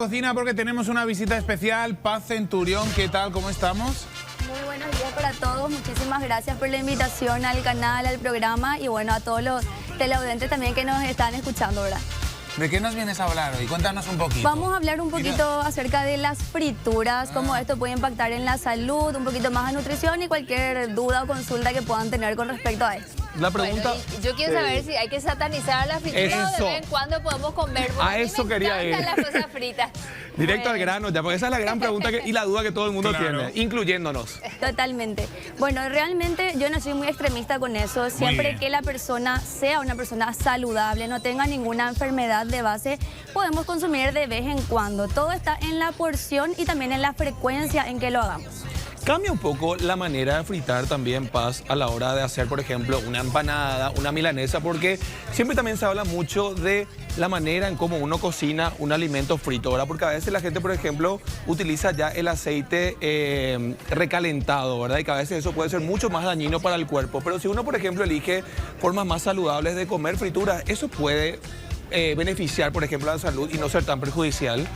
Cocina porque tenemos una visita especial, Paz Centurión, ¿qué tal? ¿Cómo estamos? Muy buenos días para todos, muchísimas gracias por la invitación al canal, al programa y bueno, a todos los televidentes también que nos están escuchando, ¿verdad? ¿De qué nos vienes a hablar hoy? Cuéntanos un poquito. Vamos a hablar un poquito acerca de las frituras, cómo esto puede impactar en la salud, un poquito más a nutrición y cualquier duda o consulta que puedan tener con respecto a esto. La pregunta... Bueno, yo quiero saber si hay que satanizar a la fritura o de vez en cuando podemos comer. A eso quería ir. Las cosas fritas. Directo al grano, ya, porque esa es la gran pregunta y la duda que todo el mundo tiene, incluyéndonos. Totalmente. Bueno, realmente yo no soy muy extremista con eso. Siempre que la persona sea una persona saludable, no tenga ninguna enfermedad de base, podemos consumir de vez en cuando. Todo está en la porción y también en la frecuencia en que lo hagamos. Cambia un poco la manera de fritar también, Paz, a la hora de hacer, por ejemplo, una empanada, una milanesa, porque siempre también se habla mucho de la manera en cómo uno cocina un alimento frito, ¿verdad? Porque a veces la gente, por ejemplo, utiliza ya el aceite recalentado, ¿verdad? Y que a veces eso puede ser mucho más dañino para el cuerpo. Pero si uno, por ejemplo, elige formas más saludables de comer frituras, eso puede beneficiar, por ejemplo, a la salud y no ser tan perjudicial.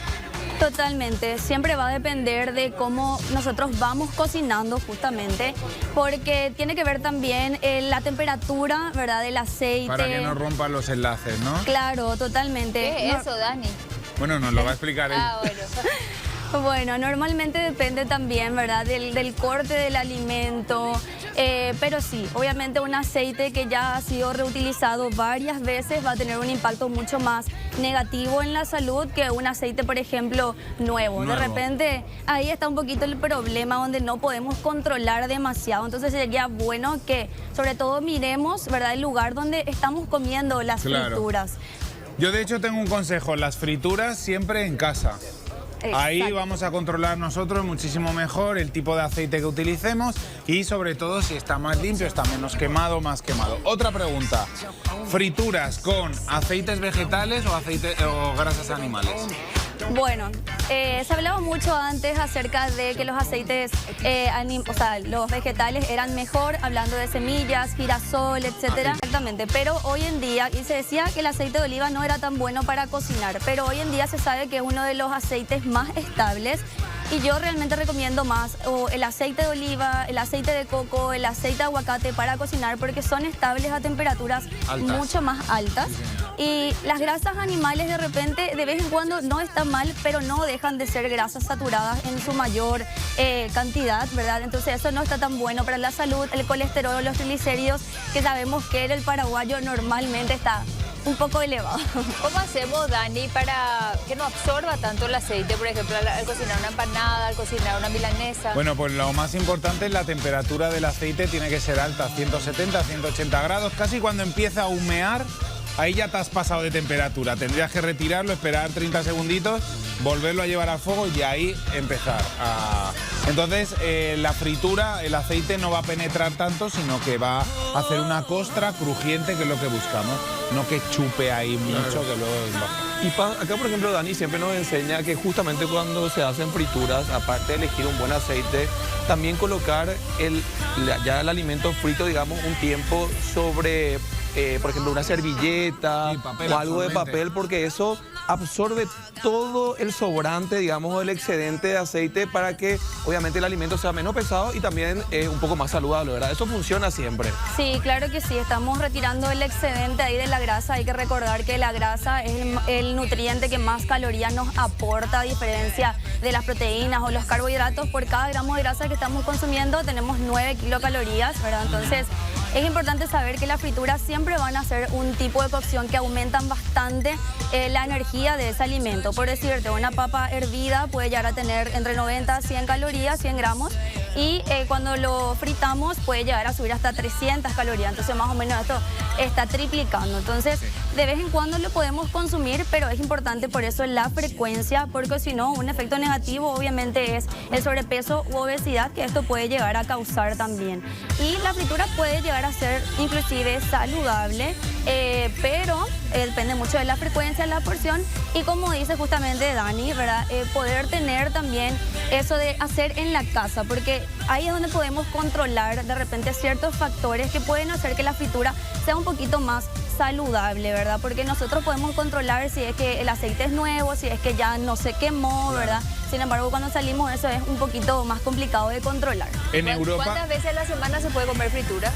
Totalmente, siempre va a depender de cómo nosotros vamos cocinando justamente, porque tiene que ver también la temperatura, ¿verdad?, del aceite. Para que no rompan los enlaces, ¿no? Claro, totalmente. ¿Qué es eso, Dani? Bueno, nos lo va a explicar él. Ah, bueno. Bueno, normalmente depende también, ¿verdad?, del corte del alimento, pero sí, obviamente un aceite que ya ha sido reutilizado varias veces va a tener un impacto mucho más negativo en la salud que un aceite, por ejemplo, nuevo. De repente, ahí está un poquito el problema donde no podemos controlar demasiado, entonces sería bueno que, sobre todo, miremos, ¿verdad?, el lugar donde estamos comiendo las frituras. Yo, de hecho, tengo un consejo, las frituras siempre en casa. Ahí vamos a controlar nosotros muchísimo mejor el tipo de aceite que utilicemos y sobre todo si está más limpio, está menos quemado, más quemado. Otra pregunta, ¿frituras con aceites vegetales o grasas animales? Bueno, se hablaba mucho antes acerca de que los aceites, los vegetales eran mejor, hablando de semillas, girasol, etcétera. Exactamente, pero hoy en día, y se decía que el aceite de oliva no era tan bueno para cocinar, pero hoy en día se sabe que es uno de los aceites más estables. Y yo realmente recomiendo más el aceite de oliva, el aceite de coco, el aceite de aguacate para cocinar porque son estables a temperaturas mucho más altas. Y las grasas animales de repente, de vez en cuando, no están mal, pero no dejan de ser grasas saturadas en su mayor cantidad, ¿verdad? Entonces eso no está tan bueno para la salud. El colesterol, los triglicéridos, que sabemos que en el paraguayo normalmente está un poco elevado. ¿Cómo hacemos, Dani, para que no absorba tanto el aceite, por ejemplo, al cocinar una empanada, al cocinar una milanesa? Bueno, pues lo más importante es la temperatura del aceite, tiene que ser alta, 170, 180 grados. Casi cuando empieza a humear, ahí ya te has pasado de temperatura. Tendrías que retirarlo, esperar 30 segunditos, volverlo a llevar al fuego y ahí empezar a... Entonces, la fritura, el aceite no va a penetrar tanto, sino que va a hacer una costra crujiente, que es lo que buscamos. No que chupe ahí mucho, que luego... Y acá, por ejemplo, Dani siempre nos enseña que justamente cuando se hacen frituras, aparte de elegir un buen aceite, también colocar ya el alimento frito, digamos, un tiempo sobre, por ejemplo, una servilleta o algo de papel, porque eso absorbe todo el sobrante, digamos, el excedente de aceite para que obviamente el alimento sea menos pesado y también un poco más saludable, ¿verdad? Eso funciona siempre. Sí, claro que sí, estamos retirando el excedente ahí de la grasa. Hay que recordar que la grasa es el nutriente que más calorías nos aporta, a diferencia de las proteínas o los carbohidratos. Por cada gramo de grasa que estamos consumiendo tenemos 9 kilocalorías, ¿verdad? Entonces es importante saber que las frituras siempre van a ser un tipo de cocción que aumentan bastante la energía de ese alimento. Por decirte, una papa hervida puede llegar a tener entre 90 a 100 calorías, 100 gramos, y cuando lo fritamos puede llegar a subir hasta 300 calorías. Entonces más o menos esto está triplicando. Entonces de vez en cuando lo podemos consumir, pero es importante por eso la frecuencia, porque si no, un efecto negativo obviamente es el sobrepeso u obesidad, que esto puede llegar a causar también. Y la fritura puede llegar a ser inclusive saludable, pero depende mucho de la frecuencia, la porción y, como dice justamente Dani, ¿verdad? Poder tener también eso de hacer en la casa, porque ahí es donde podemos controlar de repente ciertos factores que pueden hacer que la fritura sea un poquito más saludable, ¿verdad? Porque nosotros podemos controlar si es que el aceite es nuevo, si es que ya no se quemó, ¿verdad? Sin embargo, cuando salimos eso es un poquito más complicado de controlar. En Europa... ¿Cuántas veces a la semana se puede comer fritura?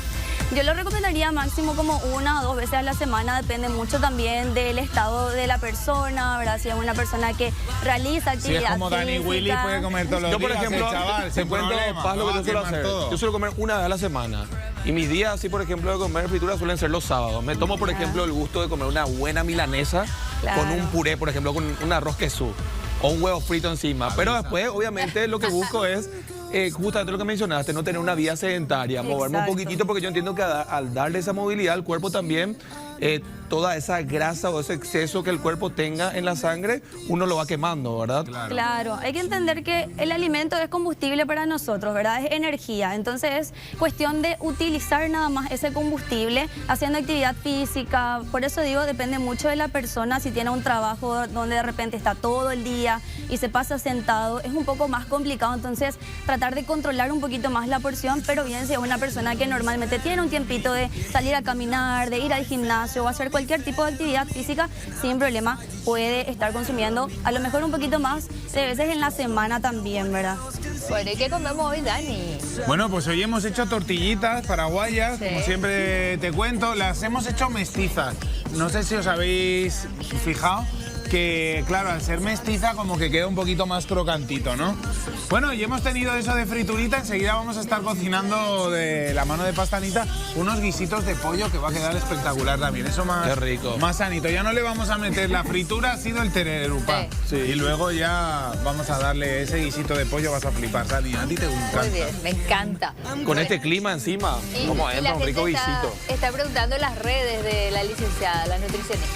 Yo lo recomendaría máximo como 1 o 2 veces a la semana, depende mucho también del estado de la persona, ¿verdad? Si es una persona que realiza Si actividad es como Dani física. Willy, puede comer todos los Yo, por días, ejemplo, el chaval, te sin cuento, problema, Paz, lo no que va yo a suelo quemar hacer. todo. Yo suelo comer una vez a la semana. Y mis días, así por ejemplo, de comer fritura suelen ser los sábados. Me tomo, por ejemplo, el gusto de comer una buena milanesa Claro. con un puré, por ejemplo, con un arroz queso o un huevo frito encima. Pero después, obviamente, lo que busco es justamente lo que mencionaste, no tener una vida sedentaria, moverme un Exacto. poquitito, porque yo entiendo que al darle esa movilidad al cuerpo también, toda esa grasa o ese exceso que el cuerpo tenga en la sangre, uno lo va quemando, ¿verdad? Claro, hay que entender que el alimento es combustible para nosotros, ¿verdad? Es energía, entonces es cuestión de utilizar nada más ese combustible haciendo actividad física. Por eso digo, depende mucho de la persona. Si tiene un trabajo donde de repente está todo el día y se pasa sentado, es un poco más complicado, entonces tratar de controlar un poquito más la porción, pero bien si es una persona que normalmente tiene un tiempito de salir a caminar, de ir al gimnasio o hacer cualquier tipo de actividad física, sin problema puede estar consumiendo a lo mejor un poquito más de veces en la semana también, ¿verdad? Bueno, ¿y qué comemos hoy, Dani? Bueno, pues hoy hemos hecho tortillitas paraguayas, Sí. como siempre te cuento, las hemos hecho mestizas. No sé si os habéis fijado que, claro, al ser mestiza como que queda un poquito más crocantito, ¿no? Bueno, y hemos tenido eso de friturita, enseguida vamos a estar cocinando de la mano de Pastanita unos guisitos de pollo que va a quedar espectacular también, eso más, Qué rico. más sanito. Ya no le vamos a meter la fritura, ha sido el tererupá. Sí. Y luego ya vamos a darle ese guisito de pollo, vas a flipar, Dani, a ti te encanta. Muy bien, me encanta. Con este clima encima, como y entra la un rico gente guisito. está preguntando en las redes de la licenciada, la nutricionista.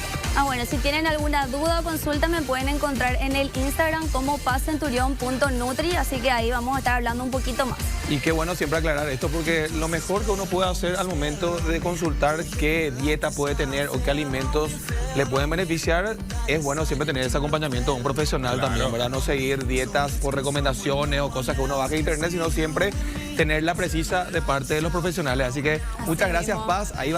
Bueno, si tienen alguna duda o consulta me pueden encontrar en el Instagram como pazcenturion.nutri, así que ahí vamos a estar hablando un poquito más. Y qué bueno siempre aclarar esto, porque lo mejor que uno puede hacer al momento de consultar qué dieta puede tener o qué alimentos le pueden beneficiar, es bueno siempre tener ese acompañamiento de un profesional también, ¿verdad? No seguir dietas por recomendaciones o cosas que uno baja de internet, sino siempre tener la precisa de parte de los profesionales. Así que muchas gracias, mismo. Paz. Ahí va.